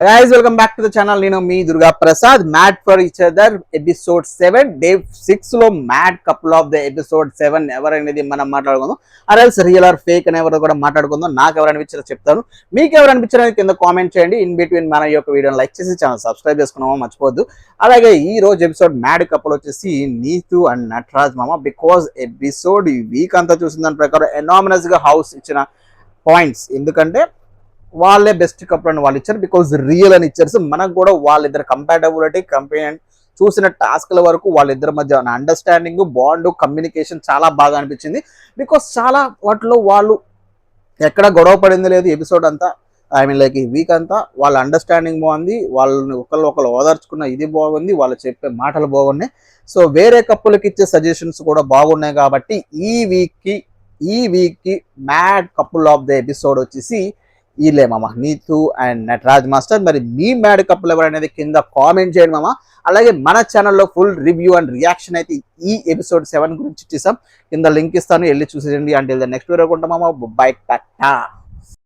Guys, welcome back to the channel. నేను మీ Durga Prasad. Mad for each other episode 7 day 6 లో mad couple of the episode 7 ఎవరనేది మనం మాట్లాడుకుందాం. అరెల్స్ రియల్ ఆర్ ఫేక్ అని ఎవరు కూడా మాట్లాడుకుందాం. నాకు ఎవరు అనిపించారో చెప్తాను, మీకు ఎవరు అనిపించారో కింద కామెంట్ చేయండి. ఇన్ బిట్వీన్ మన యొక్క వీడియోని లైక్ చేసి ఛానల్ సబ్స్క్రైబ్ చేసుకున్నామో మర్చిపోద్దు. అలాగే ఈ రోజు ఎపిసోడ్ మ్యాడ్ కపుల్ వచ్చేసి నీతు అండ్ నటరాజ్ మామ. బికాజ్ ఎపిసోడ్ ఈ వీక్ అంతా చూసిన దాని ప్రకారం ఎనామినస్ గా హౌస్ ఇచ్చిన పాయింట్స్, ఎందుకంటే వాళ్ళే బెస్ట్ కపుల్ అని వాళ్ళు ఇచ్చారు. బికాజ్ రియల్ అని ఇచ్చారు. సో మనకు కూడా వాళ్ళిద్దరు కంపాటబిలిటీ చూసిన టాస్క్ల వరకు వాళ్ళిద్దరి మధ్య అండర్స్టాండింగ్, బాండ్, కమ్యూనికేషన్ చాలా బాగా అనిపించింది. బికాజ్ చాలా వాటిలో వాళ్ళు ఎక్కడ గొడవ పడింది లేదు ఎపిసోడ్ అంతా. ఐ మీన్ లైక్ ఈ వీక్ అంతా వాళ్ళ అండర్స్టాండింగ్ బాగుంది, వాళ్ళని ఒకళ్ళు ఓదార్చుకున్న ఇది బాగుంది, వాళ్ళు చెప్పే మాటలు బాగున్నాయి. సో వేరే కప్పులకి ఇచ్చే సజెషన్స్ కూడా బాగున్నాయి. కాబట్టి ఈ వీక్ కి mad couple of the episode వచ్చేసి వీళ్ళే మామ, నీతు అండ్ నటరాజ్ మాస్టర్. మరి మీ మ్యాడ్ కపుల్ ఎవరనేది కింద కామెంట్ చేయండి మామ. అలాగే మన ఛానల్లో ఫుల్ రివ్యూ అండ్ రియాక్షన్ అయితే ఈ ఎపిసోడ్ 7 గురించి ఇచ్చేసాం. కింద లింక్ ఇస్తాను, వెళ్ళి చూసేయండి. అంటే నెక్స్ట్ వీడియో కొంటాం మామ. బై టాటా.